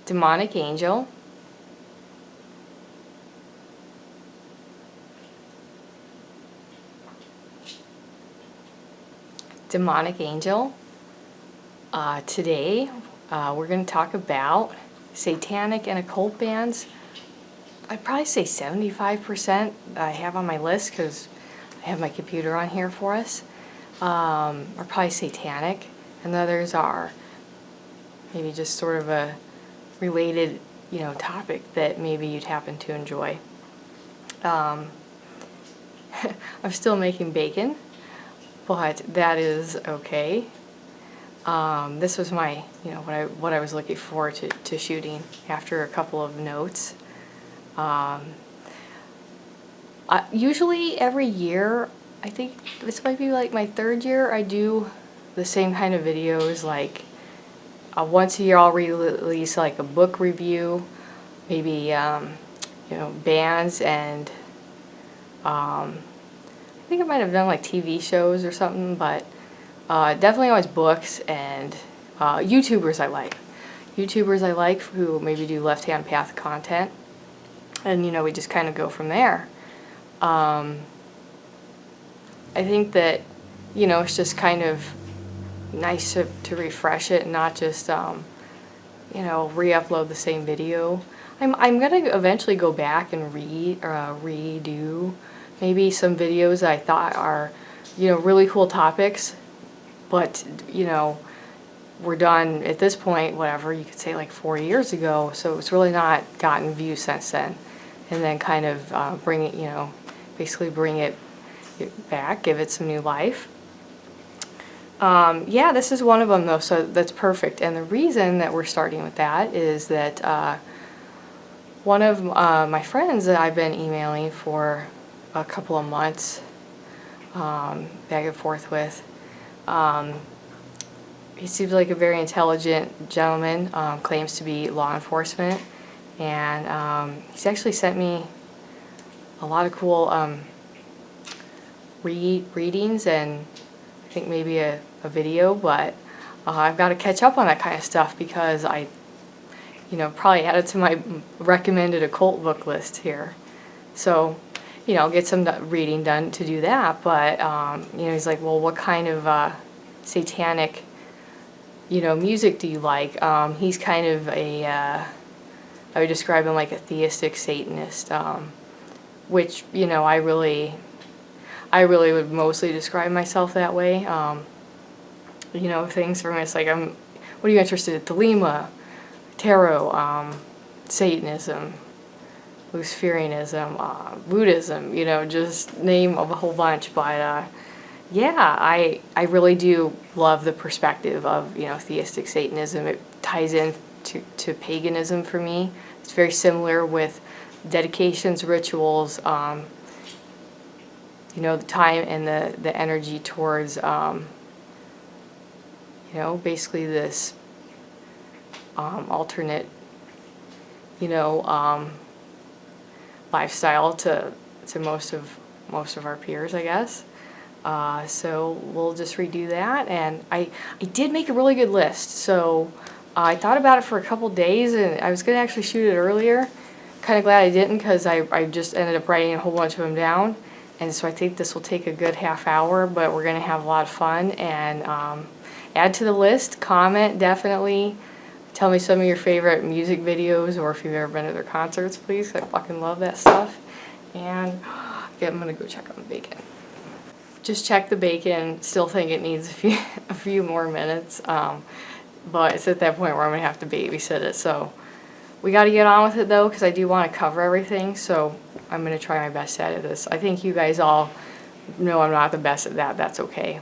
Demonic Angel, Demonic Angel. Today we're going to talk about Satanic and Occult bands. I'd probably say 75% I have on my list because I have my computer on here for us are probably Satanic, and the others are maybe just sort of a related, topic that maybe you'd happen to enjoy. I'm still making bacon, but that is okay. This was my, what I was looking forward to shooting after a couple of notes. Usually every year, I think this might be like my third year, I do the same kind of videos. Like once a year I'll release like a book review, maybe bands, and I think I might have done like TV shows or something, but definitely always books and YouTubers I like. YouTubers I like who maybe do left-hand path content, and we just kind of go from there. I think that it's just kind of nice to refresh it and not just re-upload the same video. I'm gonna eventually go back and redo maybe some videos that I thought are really cool topics, but we're done at this point, whatever you could say, like 4 years ago, so it's really not gotten views since then. And then kind of bring it, basically bring it back, give it some new life. Yeah, this is one of them though, so that's perfect. And the reason that we're starting with that is that one of my friends that I've been emailing for a couple of months, back and forth with, he seems like a very intelligent gentleman, claims to be law enforcement, and he's actually sent me a lot of cool readings and I think maybe a video, but I've got to catch up on that kind of stuff because I probably added to my recommended occult book list here. So I'll get some reading done to do that, but he's like, well, what kind of satanic music do you like? He's kind of a I would describe him like a theistic Satanist, which I really would mostly describe myself that way. Things for me, it's like, what are you interested in? Thelema, tarot, Satanism, Luciferianism, Buddhism, just name of a whole bunch. But yeah, I really do love the perspective of theistic Satanism. It ties in to paganism for me. It's very similar with dedications, rituals, the time and the energy towards basically this alternate lifestyle to most of our peers, I guess. So we'll just redo that, and I did make a really good list, so I thought about it for a couple days, and I was going to actually shoot it earlier. Kind of glad I didn't, because I just ended up writing a whole bunch of them down, and so I think this will take a good half hour, but we're going to have a lot of fun, and add to the list, comment, definitely. Tell me some of your favorite music videos, or if you've ever been to their concerts, please. I fucking love that stuff. And okay, I'm going to go check on the bacon. Just check the bacon. Still think it needs a few more minutes. But it's at that point where I'm going to have to babysit it. So we got to get on with it though, because I do want to cover everything. So I'm going to try my best to edit this. I think you guys all know I'm not the best at that. That's okay.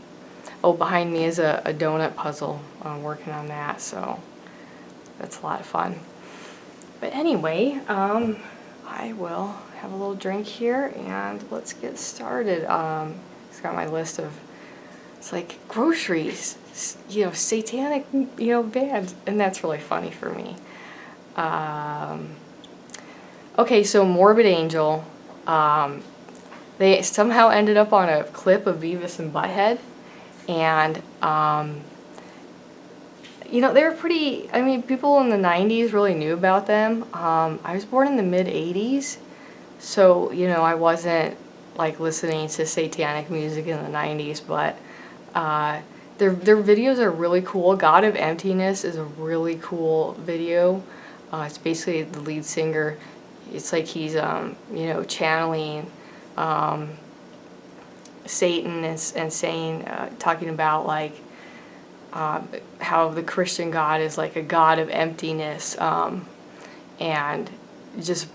Oh, behind me is a donut puzzle. I'm working on that, so that's a lot of fun. But anyway, I will have a little drink here, and let's get started. It's got my list of, it's like groceries, satanic, bands, and that's really funny for me. Okay, so Morbid Angel, they somehow ended up on a clip of Beavis and Butthead, and you know, they were pretty, I mean, people in the 90s really knew about them. I was born in the mid-80s, so, you know, I wasn't, like, listening to satanic music in the 90s, but their videos are really cool. God of Emptiness is a really cool video. It's basically the lead singer. It's like he's, you know, channeling Satan and saying, talking about, like, how the Christian God is like a God of emptiness, and just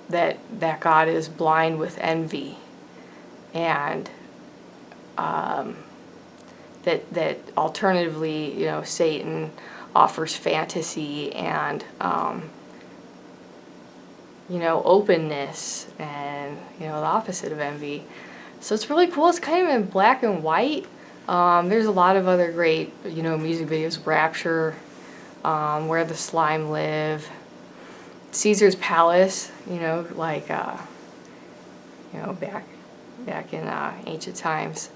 that God is blind with envy, and that alternatively, you know, Satan offers fantasy and you know, openness, and, you know, the opposite of envy. So it's really cool. It's kind of in black and white. There's a lot of other great, you know, music videos. Rapture, Where the Slime Live, Caesar's Palace, you know, like, you know, back in ancient times.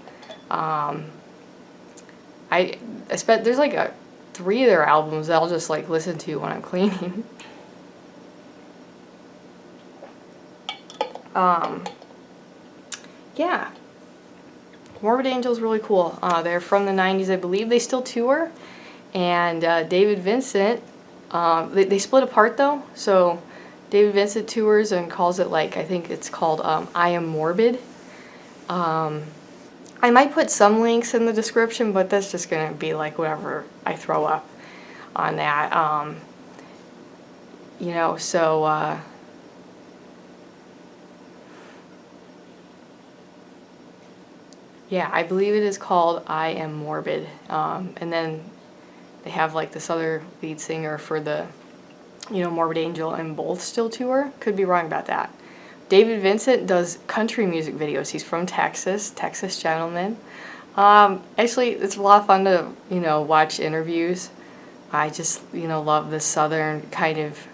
There's like 3 of their albums that I'll just like listen to when I'm cleaning. Yeah. Morbid Angel is really cool. They're from the 90s, I believe. They still tour. And David Vincent, they split apart though. So David Vincent tours and calls it, like, I think it's called I Am Morbid. I might put some links in the description, but that's just going to be like whatever I throw up on that. You know, so... yeah, I believe it is called I Am Morbid. And then they have like this other lead singer for the, you know, Morbid Angel, and both still tour. Could be wrong about that. David Vincent does country music videos. He's from Texas gentleman. Actually, it's a lot of fun to, you know, watch interviews. I just, you know, love the southern kind of,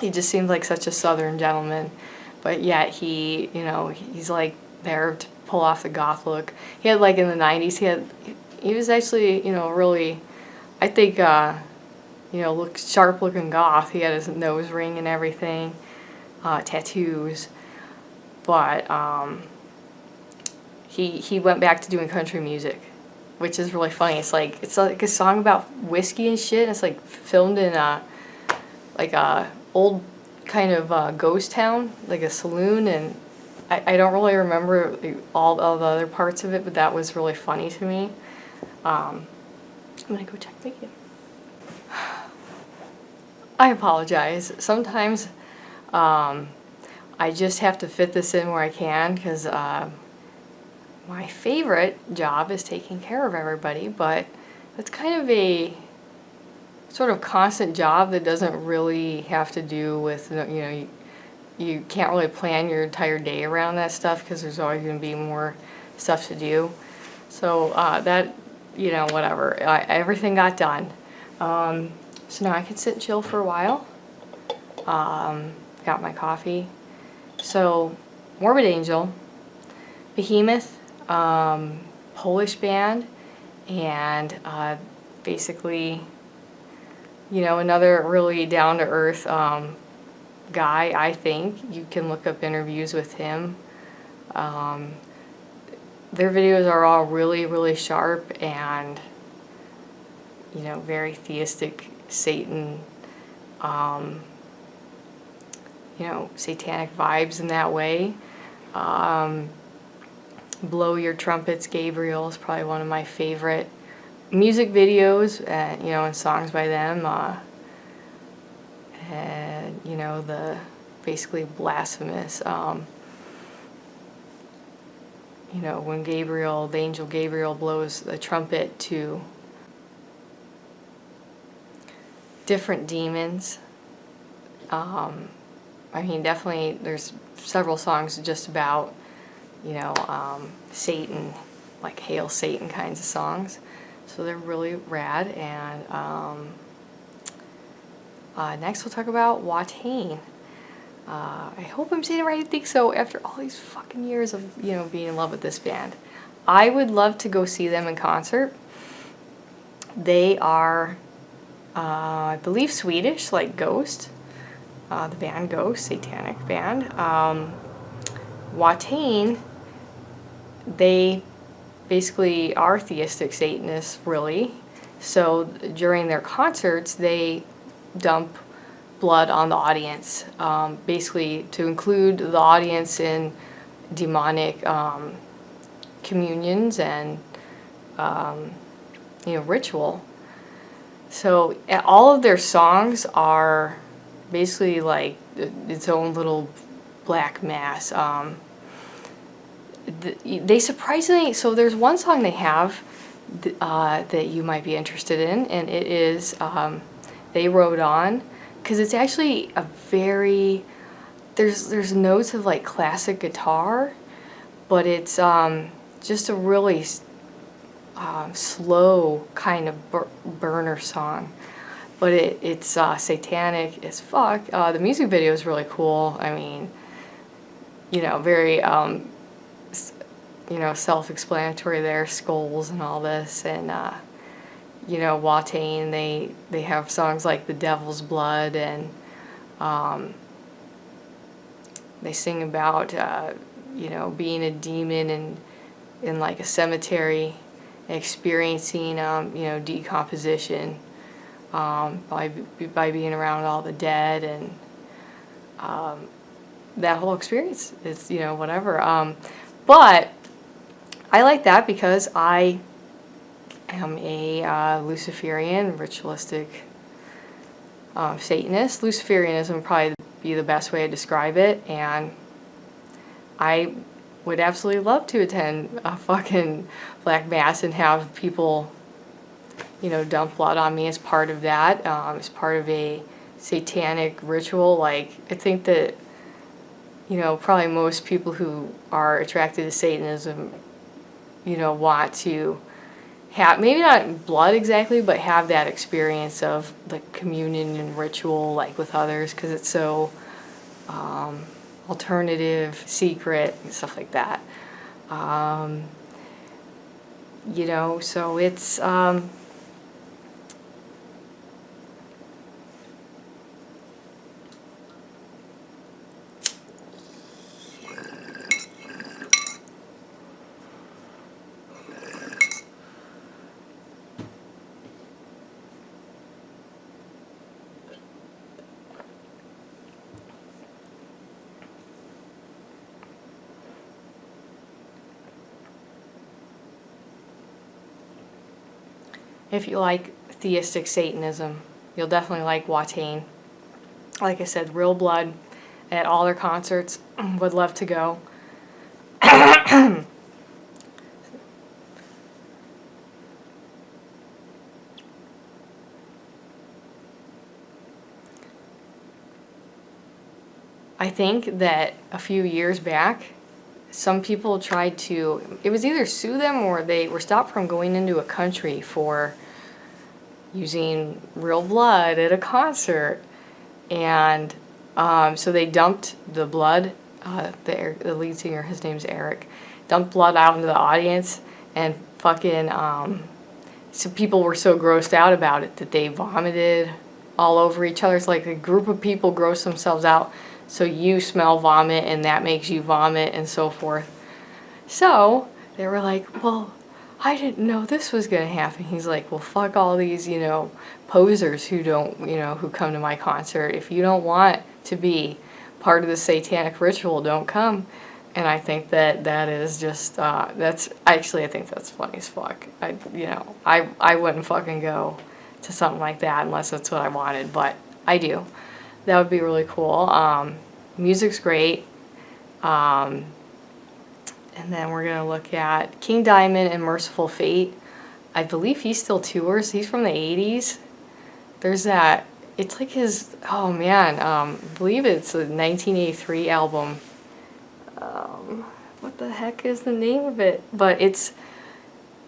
he just seems like such a southern gentleman. But yet he, you know, he's like there to pull off the goth look. He had, like, in the 90s, he was actually, you know, really, I think, you know, sharp looking goth. He had his nose ring and everything, tattoos, but he went back to doing country music, which is really funny. It's like a song about whiskey and shit. And it's like filmed in like a old kind of ghost town, like a saloon, and I don't really remember all the other parts of it, but that was really funny to me. I'm gonna go check. Thank you. I apologize. Sometimes I just have to fit this in where I can, because my favorite job is taking care of everybody, but it's kind of a sort of constant job that doesn't really have to do with, you know, you can't really plan your entire day around that stuff, because there's always going to be more stuff to do. So that, you know, whatever. Everything got done. So now I can sit and chill for a while. Got my coffee. So, Morbid Angel, Behemoth, Polish band, and basically, you know, another really down-to-earth guy, I think. You can look up interviews with him. Their videos are all really, really sharp and, you know, very theistic, Satan, you know, satanic vibes in that way. Blow Your Trumpets, Gabriel is probably one of my favorite music videos, you know, and songs by them. And, you know, the basically blasphemous, you know, when Gabriel, the angel Gabriel, blows the trumpet to different demons. I mean, definitely there's several songs just about, you know, Satan, like Hail Satan kinds of songs. So they're really rad. And next we'll talk about Watain. I hope I'm saying it right. I think so. After all these fucking years of, you know, being in love with this band, I would love to go see them in concert. They are I believe Swedish, like Ghost, the band Ghost, Satanic band. Watain, they basically are theistic Satanists, really. So during their concerts, they dump blood on the audience, basically to include the audience in demonic communions and ritual. So all of their songs are basically like its own little black mass. They surprisingly, so there's one song they have that you might be interested in, and it is They Rode On, because it's actually a very, there's notes of like classic guitar, but it's just a really slow kind of burner song. But it's satanic as fuck. The music video is really cool. I mean, very self-explanatory there, skulls and all this, and Watain, they have songs like The Devil's Blood, and they sing about being a demon in like a cemetery, experiencing decomposition by being around all the dead, and that whole experience is whatever. But I like that because I am a Luciferian, ritualistic Satanist. Luciferianism would probably be the best way to describe it, and I would absolutely love to attend a fucking black mass and have people, dump blood on me as part of that, as part of a satanic ritual. Like, I think that, probably most people who are attracted to Satanism, want to have, maybe not blood exactly, but have that experience of the communion and ritual, like with others, because it's so alternative, secret, and stuff like that. So it's if you like theistic Satanism, you'll definitely like Watain. Like I said, real blood at all their concerts. Would love to go. I think that a few years back, some people tried to, it was either sue them or they were stopped from going into a country for using real blood at a concert. And so they dumped the blood, the lead singer, his name's Eric, dumped blood out into the audience, and fucking, so people were so grossed out about it that they vomited all over each other. It's like a group of people gross themselves out, so you smell vomit and that makes you vomit and so forth. So they were like, well, I didn't know this was going to happen. He's like, well, fuck all these, posers who don't, who come to my concert. If you don't want to be part of the satanic ritual, don't come. And I think that is just, that's, actually, I think that's funny as fuck. I wouldn't fucking go to something like that unless that's what I wanted, but I do. That would be really cool. Music's great. And then we're going to look at King Diamond and Mercyful Fate. I believe he still tours. He's from the 80s. There's that, it's like his, oh man, I believe it's a 1983 album. What the heck is the name of it? But it's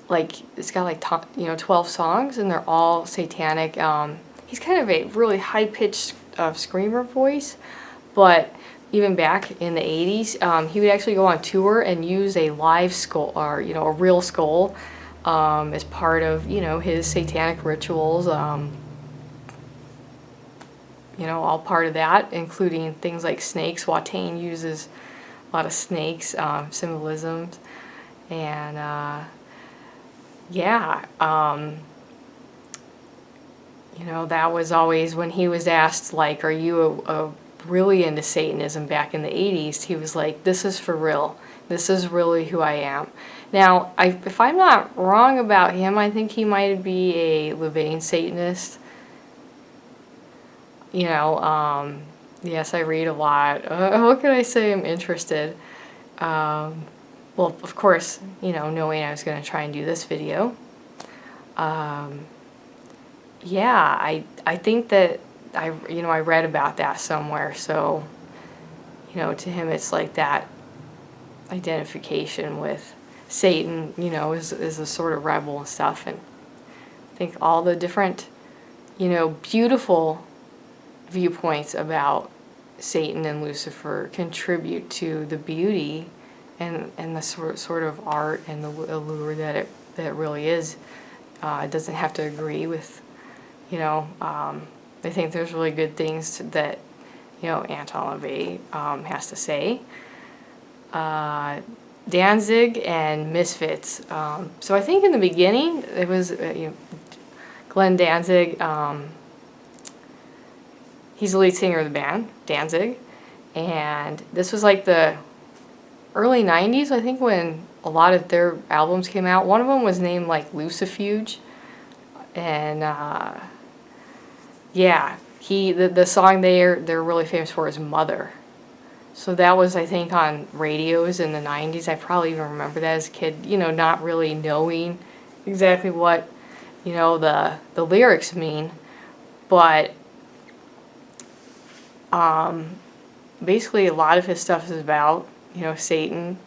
like, it's got like 12 songs, and they're all satanic. He's kind of a really high-pitched screamer voice, but even back in the 80s, he would actually go on tour and use a live skull, or a real skull, as part of his satanic rituals. all part of that, including things like snakes. Watain uses a lot of snakes, symbolisms, and yeah, that was always when he was asked, like, are you really into Satanism back in the 80s? He was like, this is for real. This is really who I am. Now, if I'm not wrong about him, I think he might be a Levain Satanist. Yes, I read a lot. What can I say? I'm interested. Well, of course, knowing I was going to try and do this video. Yeah, I think that I read about that somewhere. So, to him, it's like that identification with Satan, is a sort of rebel and stuff. And I think all the different, beautiful viewpoints about Satan and Lucifer contribute to the beauty and the sort of art and the allure that it really is. It doesn't have to agree with, I think there's really good things that, Anton LaVey has to say. Danzig and Misfits. So I think in the beginning it was Glenn Danzig. He's the lead singer of the band, Danzig, and this was like the early 90s, I think, when a lot of their albums came out. One of them was named like Lucifuge, and yeah, the song they're really famous for is Mother. So that was, I think, on radios in the 90s. I probably even remember that as a kid, not really knowing exactly what, the lyrics mean. But basically a lot of his stuff is about, Satan.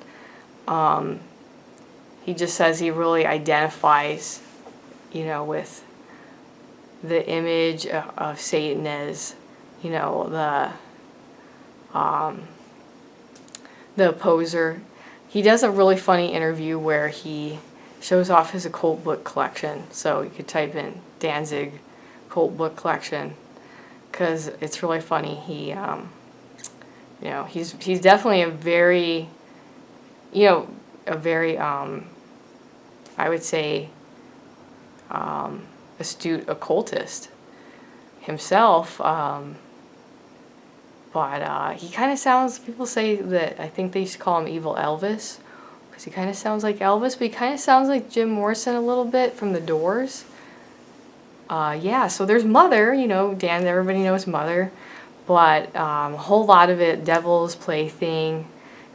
He just says he really identifies, with the image of Satan as, the opposer. He does a really funny interview where he shows off his occult book collection. So you could type in Danzig occult book collection, because it's really funny. He, he's definitely a very, I would say, astute occultist himself. But he kind of sounds, people say that, I think they used to call him Evil Elvis, because he kind of sounds like Elvis, but he kind of sounds like Jim Morrison a little bit from The Doors. Yeah, so there's Mother, Dan, everybody knows Mother, but a whole lot of it, Devil's Plaything.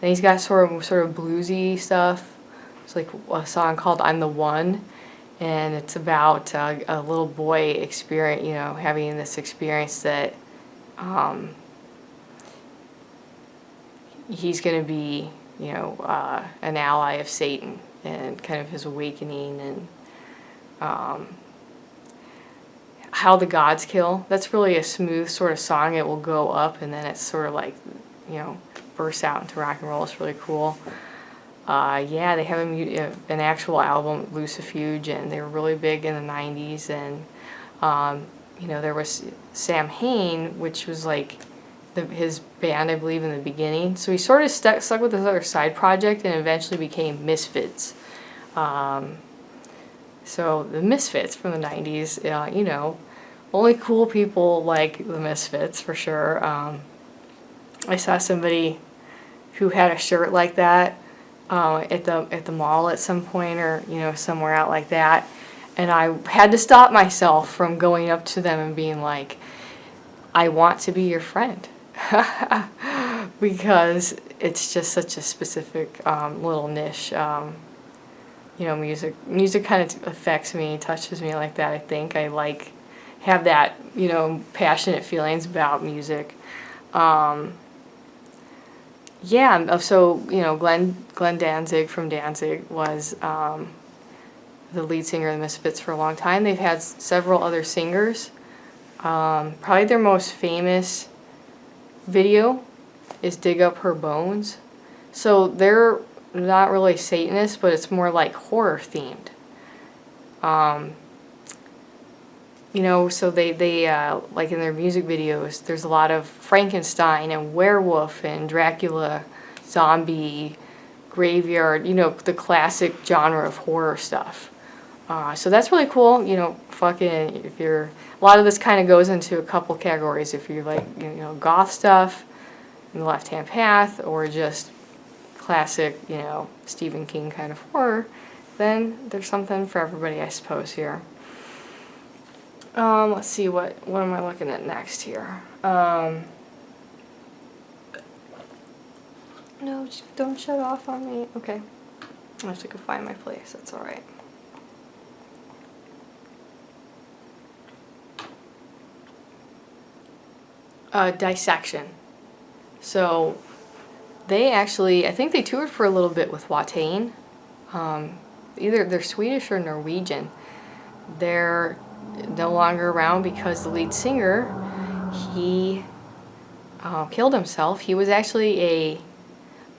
And he's got sort of bluesy stuff. It's like a song called I'm the One, and it's about a little boy experience, having this experience that he's going to be, an ally of Satan, and kind of his awakening, and How the Gods Kill. That's really a smooth sort of song. It will go up, and then it's sort of like, bursts out into rock and roll. It's really cool. Yeah, they have an actual album, Lucifuge, and they were really big in the 90s. And, there was Sam Hain, which was like his band, I believe, in the beginning. So he sort of stuck with this other side project and eventually became Misfits. So the Misfits from the 90s, only cool people like the Misfits, for sure. I saw somebody who had a shirt like that at the mall at some point, or somewhere out like that, and I had to stop myself from going up to them and being like, I want to be your friend. Because it's just such a specific little niche. Music kind of affects me, touches me like that. I think I have that passionate feelings about music. Yeah, so Glenn Danzig from Danzig was the lead singer of the Misfits for a long time. They've had several other singers. Probably their most famous video is Dig Up Her Bones. So they're not really Satanists, but it's more like horror themed. you know, so they like in their music videos, there's a lot of Frankenstein and werewolf and Dracula, zombie, graveyard, you know, the classic genre of horror stuff. So that's really cool, you know, fucking, if you're, a lot of this kind of goes into a couple categories. If you're like, you know, goth stuff in the left-hand path, or just classic, you know, Stephen King kind of horror, then there's something for everybody, I suppose, here. Let's see, what am I looking at next here? No, don't shut off on me. Okay. I have to go find my place. That's alright. Dissection. So they actually, I think they toured for a little bit with Watain. Either they're Swedish or Norwegian. They're no longer around because the lead singer, he killed himself. He was actually a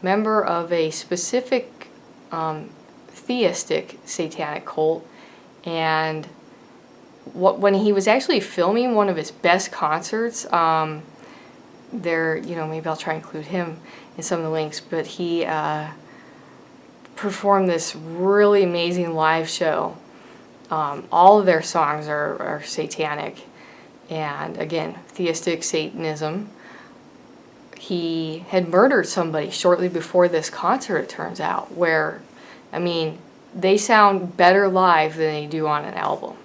member of a specific theistic satanic cult, and when he was actually filming one of his best concerts, there, you know, maybe I'll try and include him in some of the links, but he performed this really amazing live show. All of their songs are satanic, and again, theistic Satanism. He had murdered somebody shortly before this concert, it turns out, where, I mean, they sound better live than they do on an album.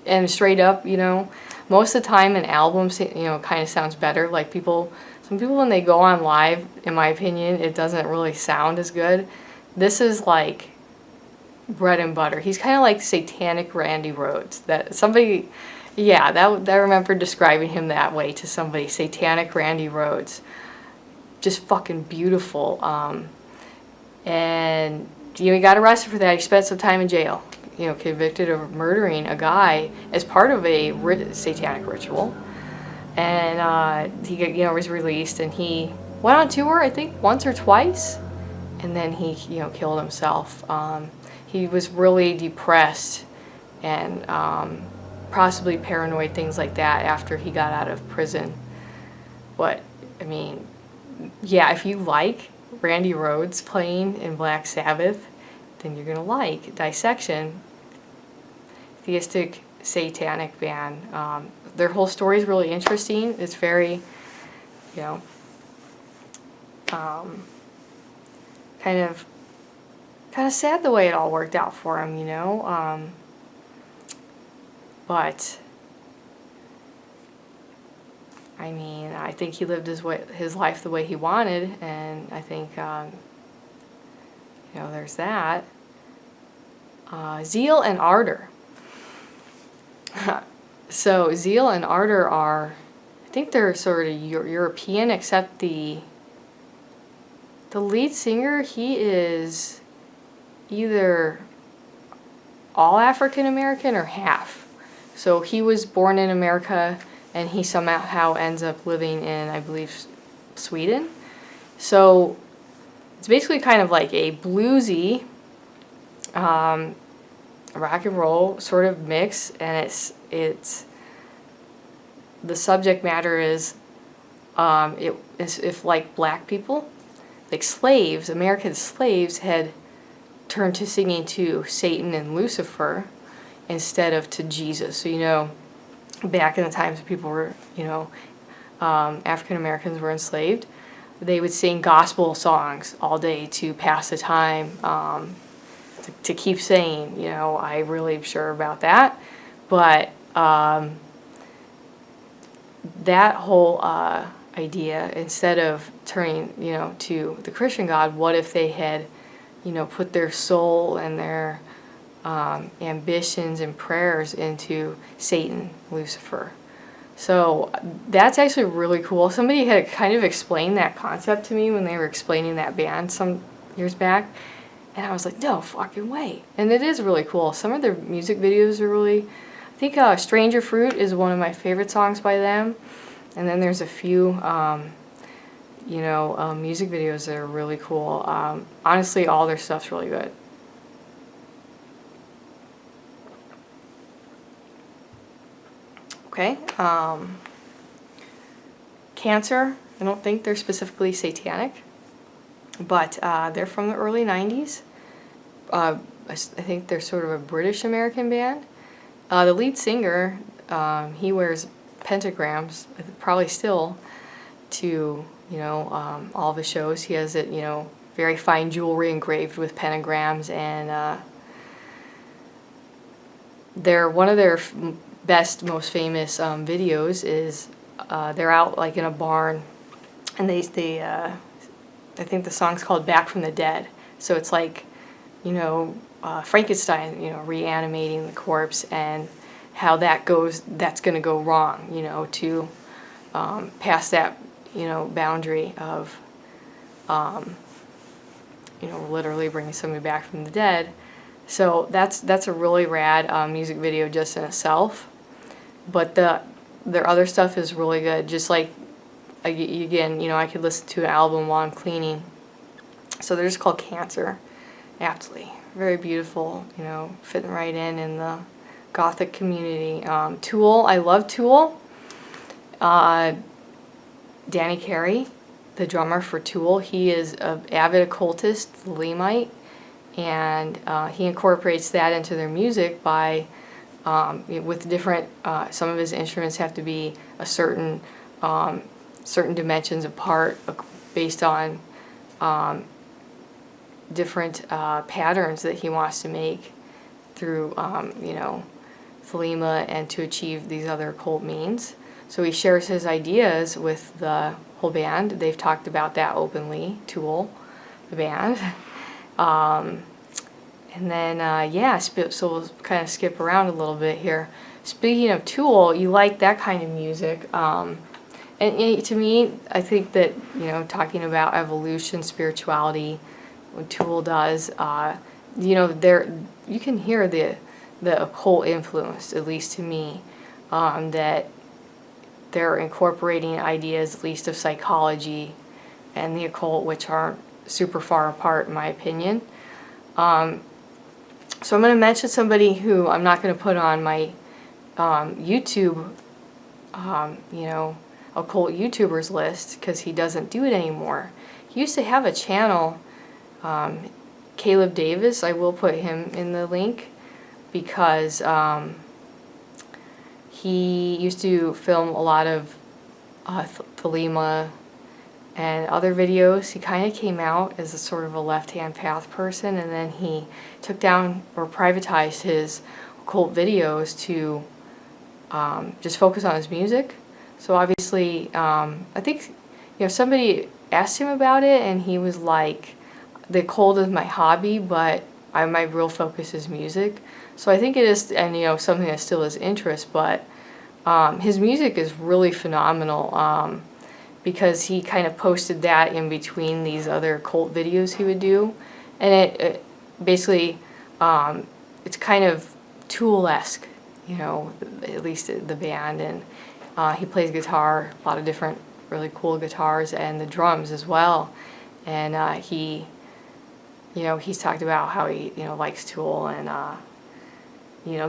And straight up, you know, most of the time an album, you know, kind of sounds better. Like some people when they go on live, in my opinion, it doesn't really sound as good. This is like bread and butter. He's kind of like Satanic Randy Rhoads. That somebody, yeah, I remember describing him that way to somebody. Satanic Randy Rhoads, just fucking beautiful. And you know, he got arrested for that. He spent some time in jail. You know, convicted of murdering a guy as part of a satanic ritual, and he, you know, was released, and he went on tour, I think, once or twice, and then he, you know, killed himself. He was really depressed and possibly paranoid, things like that, after he got out of prison. But I mean, yeah, if you like Randy Rhoads playing in Black Sabbath, then you're gonna like Dissection, theistic satanic band. Their whole story is really interesting. It's very, you know, kind of sad the way it all worked out for him, you know. But I mean, I think he lived his life the way he wanted, and I think, you know, there's that. Zeal and Ardor. So Zeal and Ardor are, I think they're sort of European, except the lead singer, he is either all African American or half. So he was born in America, and he somehow ends up living in, I believe, Sweden. So it's basically kind of like a bluesy rock and roll sort of mix, and it's the subject matter is if like black people, like slaves, American slaves, had turned to singing to Satan and Lucifer instead of to Jesus. So, you know, back in the times people were, you know, African Americans were enslaved, they would sing gospel songs all day to pass the time, to keep saying, you know, I really am sure about that. But that whole idea, instead of turning, you know, to the Christian God, what if they had, you know, put their soul and their ambitions and prayers into Satan, Lucifer? So that's actually really cool. Somebody had kind of explained that concept to me when they were explaining that band some years back, and I was like, no fucking way. And it is really cool. Some of their music videos are really, I think Stranger Fruit is one of my favorite songs by them. And then there's a few, you know, music videos that are really cool. Honestly, all their stuff's really good. Okay. Cancer, I don't think they're specifically satanic, but they're from the early 90s. I think they're sort of a British-American band. The lead singer, he wears pentagrams, probably still, to, all the shows. He has it, very fine jewelry engraved with pentagrams, and one of their best, most famous videos is they're out like in a barn, and I think the song's called "Back from the Dead." So it's like, Frankenstein, reanimating the corpse, and how that's going to go wrong, to pass that, boundary of, literally bringing somebody back from the dead. So that's a really rad music video just in itself. But their other stuff is really good. Just like, again, I could listen to an album while I'm cleaning. So they're just called Cancer. Aptly. Very beautiful, fitting right in the Gothic community. Tool, I love Tool. Danny Carey, the drummer for Tool, he is an avid occultist, Thalemite, and he incorporates that into their music by, with different, some of his instruments have to be a certain dimensions apart based on different patterns that he wants to make through, Thelema, and to achieve these other occult means. So he shares his ideas with the whole band. They've talked about that openly, Tool, the band. And then, so we'll kind of skip around a little bit here. Speaking of Tool, you like that kind of music. And to me, I think that, talking about evolution, spirituality, what Tool does, you can hear the occult influence, at least to me, that they're incorporating ideas, at least of psychology and the occult, which aren't super far apart in my opinion. So I'm going to mention somebody who I'm not going to put on my YouTube, occult YouTubers list, because he doesn't do it anymore. He used to have a channel, Caleb Davis. I will put him in the link, because he used to film a lot of Thelema and other videos. He kind of came out as a sort of a left-hand path person, and then he took down or privatized his occult videos to just focus on his music. So obviously, I think, somebody asked him about it, and he was like, the occult is my hobby, but my real focus is music. So I think it is, and something that still is interest, but his music is really phenomenal, because he kind of posted that in between these other cult videos he would do, and it basically, it's kind of Tool-esque, at least the band, and he plays guitar, a lot of different really cool guitars, and the drums as well, and he's talked about how he likes Tool, and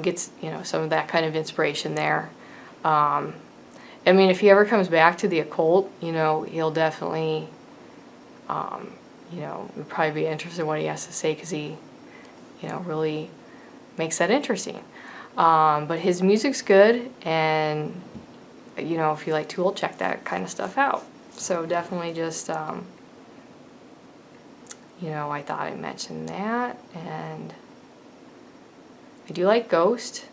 gets some of that kind of inspiration there. I mean, if he ever comes back to the occult, he'll definitely, would probably be interested in what he has to say, because he, really makes that interesting. But his music's good, and, if you like Tool, check that kind of stuff out. So definitely just, I thought I mentioned that, and I do like Ghost.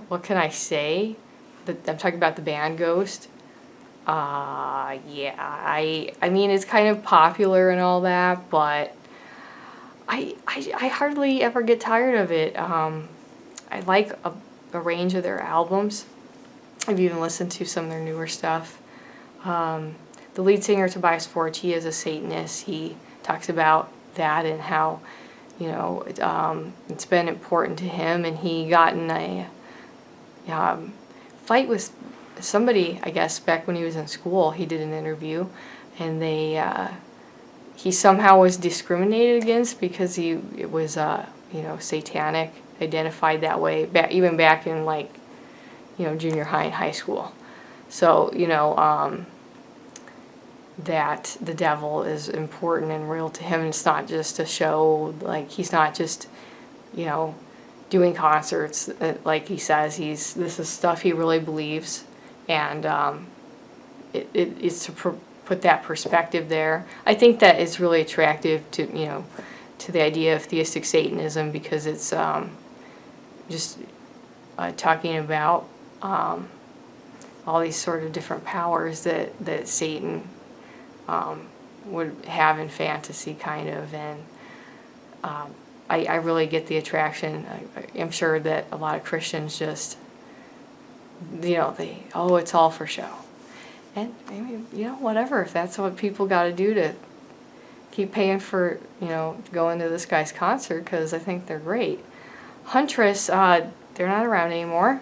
What can I say? I'm talking about the band Ghost. I mean, it's kind of popular and all that, but I hardly ever get tired of it. I like a range of their albums. I've even listened to some of their newer stuff. The lead singer, Tobias Forge, he is a Satanist. He talks about that and how, it's been important to him, and he got in a fight with somebody, I guess, back when he was in school. He did an interview, and he somehow was discriminated against because he was, Satanic, identified that way, even back in like, junior high and high school. So, that the devil is important and real to him. It's not just a show. Like, he's not just, doing concerts. Like he says, this is stuff he really believes, and it's to put that perspective there. I think that it's really attractive to to the idea of theistic Satanism, because it's just talking about all these sort of different powers that Satan would have in fantasy, kind of, and I really get the attraction. I'm sure that a lot of Christians just, it's all for show. And I mean, whatever, if that's what people got to do to keep paying for, going to this guy's concert, because I think they're great. Huntress, they're not around anymore.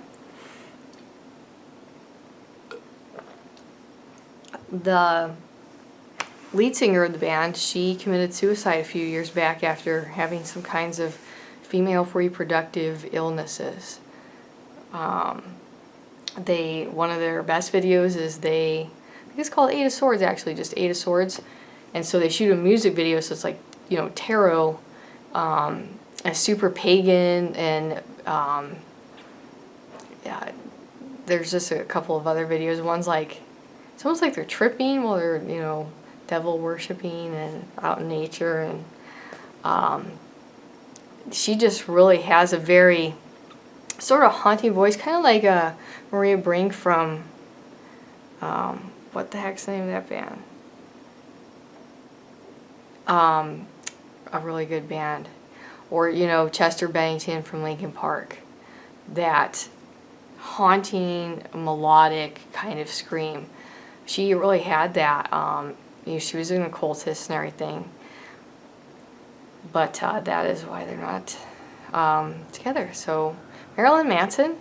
The lead singer of the band, she committed suicide a few years back after having some kinds of female reproductive illnesses. One of their best videos is I think it's called Eight of Swords, actually, just Eight of Swords. And so they shoot a music video, so it's like, tarot, a super pagan, and yeah, there's just a couple of other videos. One's like, it's almost like they're tripping while they're, devil worshipping and out in nature, and she just really has a very sort of haunting voice, kind of like Maria Brink from what the heck's the name of that band? A really good band, or Chester Bennington from Linkin Park. That haunting, melodic kind of scream. She really had that. She was an occultist and everything, but that is why they're not together. So Marilyn Manson,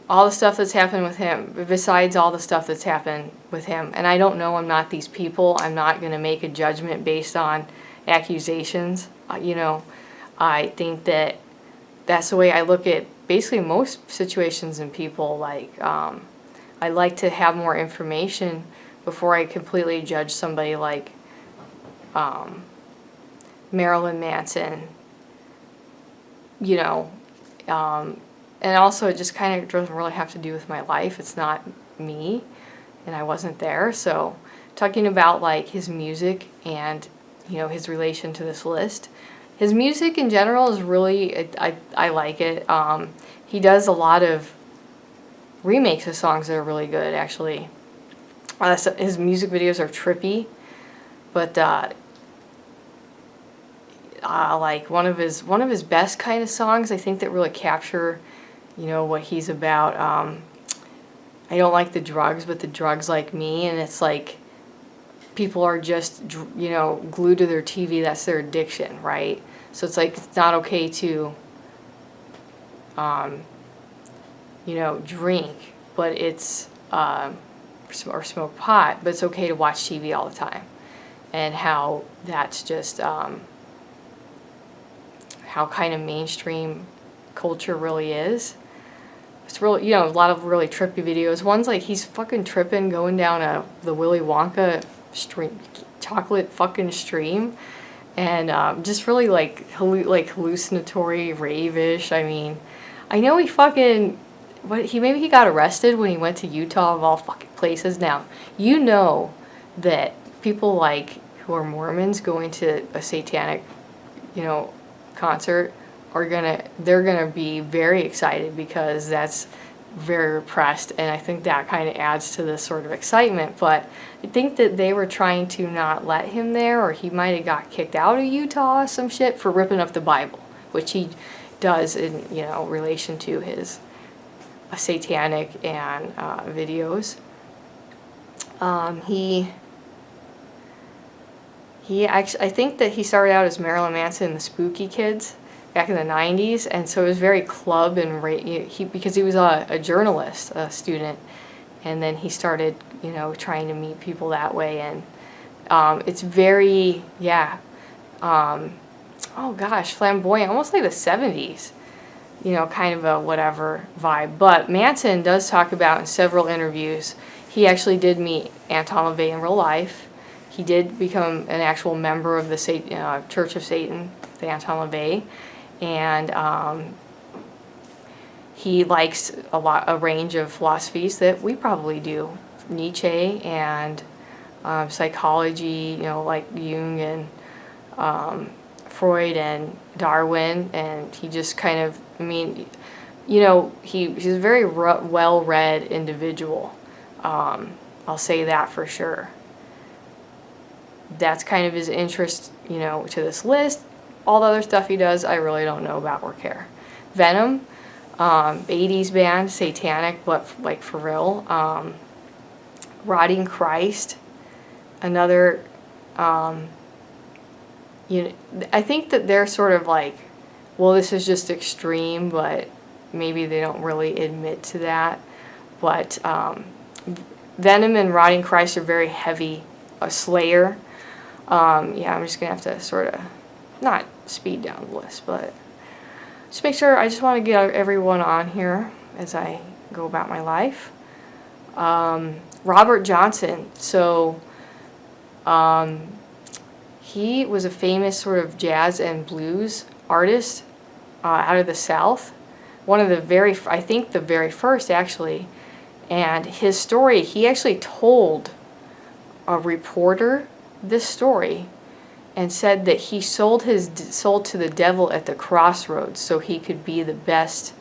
all the stuff that's happened with him, besides all the stuff that's happened with him, and I don't know, I'm not these people, I'm not going to make a judgment based on accusations. I think that's the way I look at basically most situations in people. Like, I like to have more information before I completely judge somebody like Marilyn Manson, and also it just kind of doesn't really have to do with my life. It's not me, and I wasn't there. So talking about like his music and his relation to this list, his music in general is really, I like it. He does a lot of remakes of songs that are really good, actually. His music videos are trippy, but like one of his best kind of songs, I think, that really capture what he's about. I don't like the drugs, but the drugs like me, and it's like people are just glued to their TV. That's their addiction, right? So it's like it's not okay to drink, but it's or smoke pot, but it's okay to watch TV all the time, and how that's just how kind of mainstream culture really is. It's really, a lot of really trippy videos. One's like he's fucking tripping going down the Willy Wonka chocolate fucking stream, and just really like hallucinatory, rave-ish. I mean, I know he maybe he got arrested when he went to Utah, of all fucking places. Now, that people like who are Mormons going to a satanic, concert they're gonna be very excited, because that's very repressed, and I think that kind of adds to this sort of excitement. But I think that they were trying to not let him there, or he might have got kicked out of Utah or some shit for ripping up the Bible, which he does in relation to his satanic and videos. He actually, I think that he started out as Marilyn Manson and the Spooky Kids back in the 90s, and so it was very club and because he was a journalist, a student, and then he started trying to meet people that way, and it's very oh gosh, flamboyant, almost like the 70s, you know, kind of a whatever vibe. But Manson does talk about in several interviews, he actually did meet Anton LaVey in real life. He did become an actual member of the Church of Satan, the Anton LaVey, and he likes a range of philosophies that we probably do, Nietzsche and psychology, you know, like Jung and Freud and Darwin, and he just kind of, I mean, you know, he's a very well-read individual. I'll say that for sure. That's kind of his interest, you know, to this list. All the other stuff he does, I really don't know about or care. Venom, 80s band, Satanic, but like for real. Rotting Christ, another, you know, I think that they're sort of like, well, this is just extreme, but maybe they don't really admit to that. But Venom and Rotting Christ are very heavy. Slayer, yeah, I'm just gonna have to sort of not speed down the list, but just make sure. I just want to get everyone on here as I go about my life. Robert Johnson, so he was a famous sort of jazz and blues artist out of the South. One of the I think the very first actually. And his story, he actually told a reporter this story and said that he sold his soul to the devil at the crossroads so he could be the best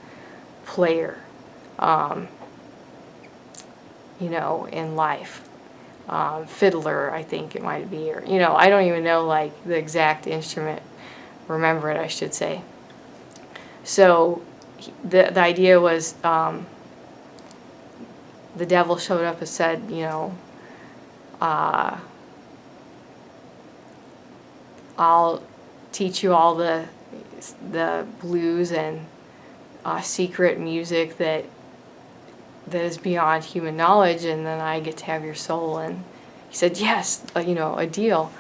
player, you know, in life. Fiddler, I think it might be, or, you know, I don't even know like the exact instrument. Remember it, I should say. So the idea was the devil showed up and said, you know, I'll teach you all the blues and secret music that is beyond human knowledge, and then I get to have your soul. And he said, yes, you know, a deal.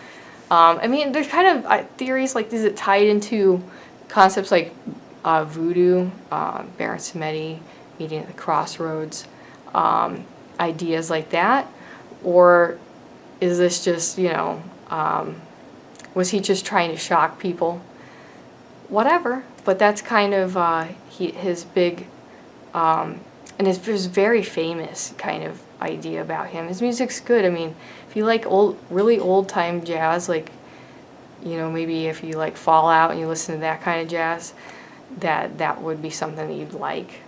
I mean, there's kind of theories like this that tied into concepts like voodoo, Baron Samedi, meeting at the crossroads, ideas like that. Or is this just, you know, was he just trying to shock people? Whatever. But that's kind of his big, and his very famous kind of idea about him. His music's good. I mean, if you like really old-time jazz, like, you know, maybe if you like Fallout and you listen to that kind of jazz, that would be something that you'd like.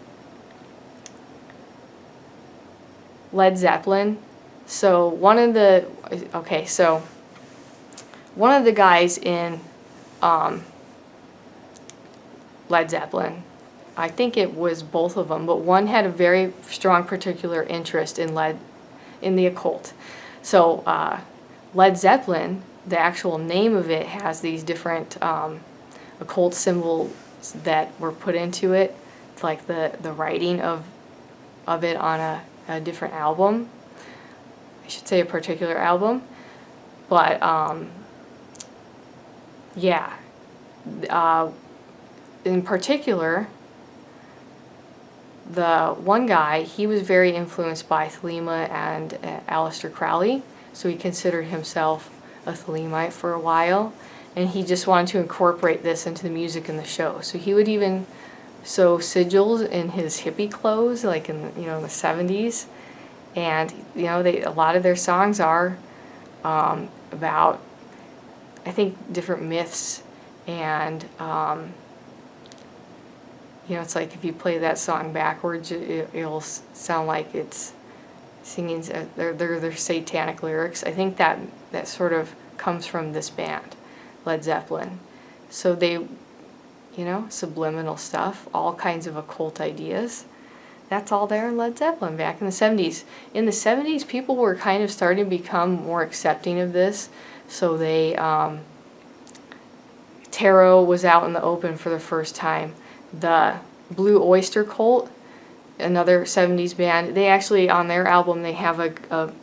Led Zeppelin. So one of the guys in Led Zeppelin, I think it was both of them, but one had a very strong particular interest in the occult. So Led Zeppelin, the actual name of it, has these different occult symbols that were put into it, like the writing of it on a different album. I should say a particular album. But yeah, in particular, the one guy, he was very influenced by Thelema and Aleister Crowley, so he considered himself a Thelemite for a while, and he just wanted to incorporate this into the music in the show. So he would even sew sigils in his hippie clothes, like in the 70s, and a lot of their songs are about, I think, different myths, and it's like if you play that song backwards, it'll sound like it's singing, they're satanic lyrics. I think that sort of comes from this band, Led Zeppelin. So they, subliminal stuff, all kinds of occult ideas. That's all there in Led Zeppelin back in the 70s. In the 70s, people were kind of starting to become more accepting of this. So they, tarot was out in the open for the first time. The Blue Oyster Cult, another 70s band, they actually, on their album, they have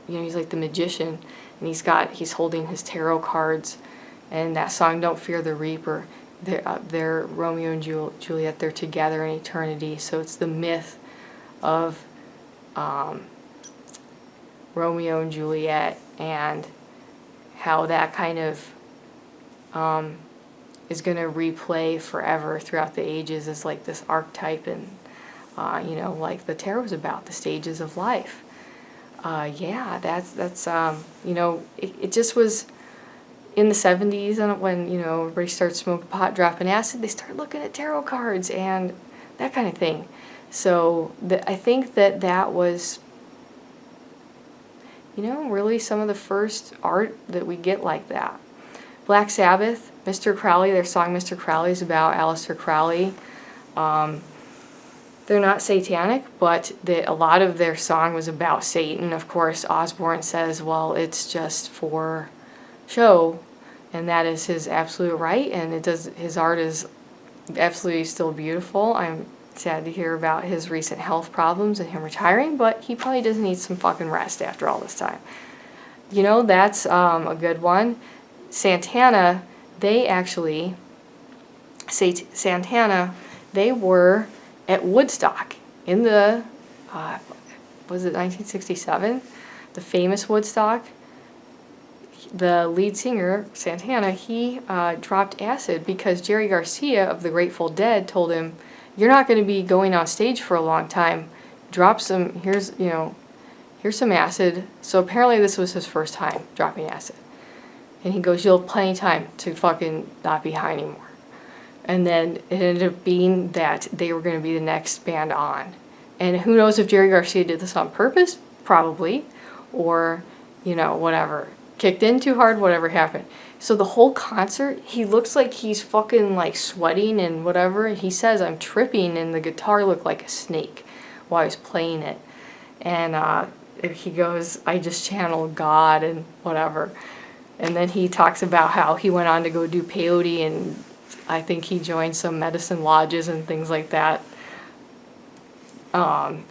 he's like the magician, and he's holding his tarot cards, and that song, Don't Fear the Reaper, they're Romeo and Juliet, they're together in eternity. So it's the myth of Romeo and Juliet, and how that kind of is going to replay forever throughout the ages as like this archetype, and you know, like the tarot is about the stages of life. Yeah, that's you know, it just was in the 70s, and when, you know, everybody started smoking pot, dropping acid, they started looking at tarot cards and that kind of thing. So I think that was, you know, really some of the first art that we get like that. Black Sabbath, Mr. Crowley, their song Mr. Crowley is about Aleister Crowley. They're not satanic, but a lot of their song was about Satan. Of course, Osborne says, well, it's just for show, and that is his absolute right, and his art is absolutely still beautiful. I'm sad to hear about his recent health problems and him retiring, but he probably does need some fucking rest after all this time. You know, that's a good one. Santana, Santana, they were at Woodstock in the, was it 1967? The famous Woodstock. The lead singer, Santana, he dropped acid because Jerry Garcia of the Grateful Dead told him, you're not going to be going on stage for a long time. Drop some, here's some acid. So apparently this was his first time dropping acid. And he goes, you'll have plenty of time to fucking not be high anymore. And then it ended up being that they were going to be the next band on. And who knows if Jerry Garcia did this on purpose? Probably. Or, you know, whatever. Kicked in too hard, whatever happened. So the whole concert, he looks like he's fucking like sweating and whatever. He says, I'm tripping, and the guitar looked like a snake while I was playing it. And he goes, I just channeled God and whatever. And then he talks about how he went on to go do peyote, and I think he joined some medicine lodges and things like that.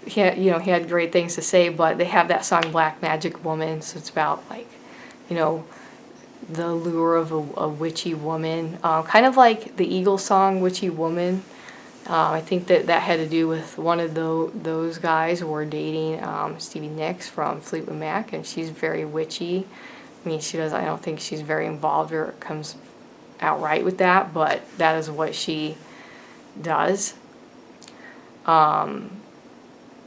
He had great things to say, but they have that song Black Magic Woman, so it's about like, you know, the lure of a witchy woman, kind of like the Eagles song Witchy Woman. I think that had to do with one of those guys who were dating Stevie Nicks from Fleetwood Mac, and she's very witchy. I mean, I don't think she's very involved or comes outright with that, but that is what she does. You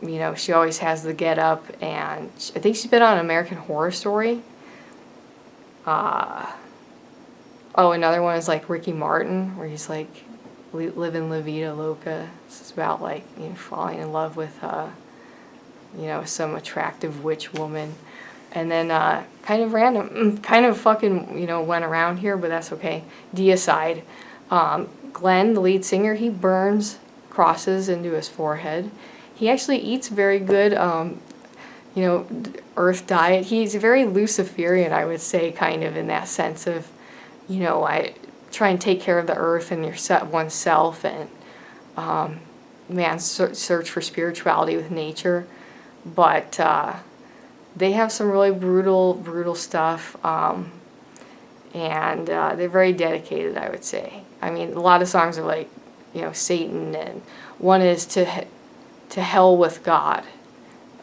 know, she always has the get up, and I think she's been on American Horror Story. Oh, another one is like Ricky Martin, where he's like living La Vida Loca. It's about like, you know, falling in love with you know, some attractive witch woman. And then kind of random, kind of fucking, you know, went around here, but that's okay. Deicide. Glenn, the lead singer, he burns crosses into his forehead. He actually eats very good, you know, earth diet. He's very Luciferian, I would say, kind of in that sense of, you know, I try and take care of the earth and oneself, and man's search for spirituality with nature. But they have some really brutal stuff, and they're very dedicated, I would say. I mean, a lot of songs are like, you know, Satan, and one is to hell with God.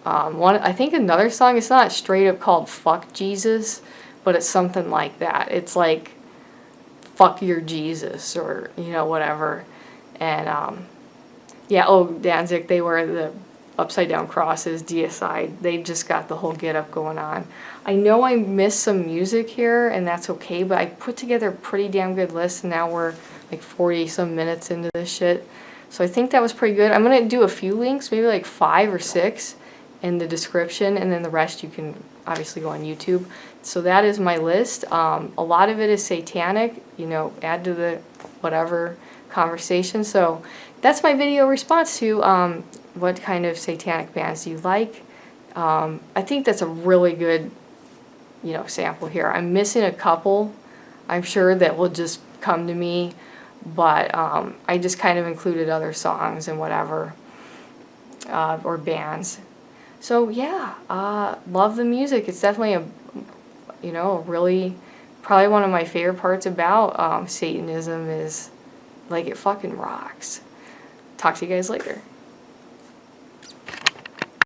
I think another song, it's not straight up called Fuck Jesus, but it's something like that. It's like, fuck your Jesus, or, you know, whatever. And, yeah, oh, Danzig, they wear the upside down crosses, Deicide. They've just got the whole get up going on. I know I missed some music here, and that's okay, but I put together a pretty damn good list, and now we're like 40 some minutes into this shit. So I think that was pretty good. I'm going to do a few links, maybe like 5 or 6 in the description, and then the rest you can obviously go on YouTube. So that is my list. A lot of it is satanic, you know, add to the whatever conversation. So that's my video response to what kind of satanic bands do you like. I think that's a really good, you know, sample here. I'm missing a couple, I'm sure, that will just come to me, but I just kind of included other songs and whatever, or bands. So yeah, love the music. It's definitely a, you know, really, probably one of my favorite parts about Satanism is Like, it fucking rocks. Talk to you guys later.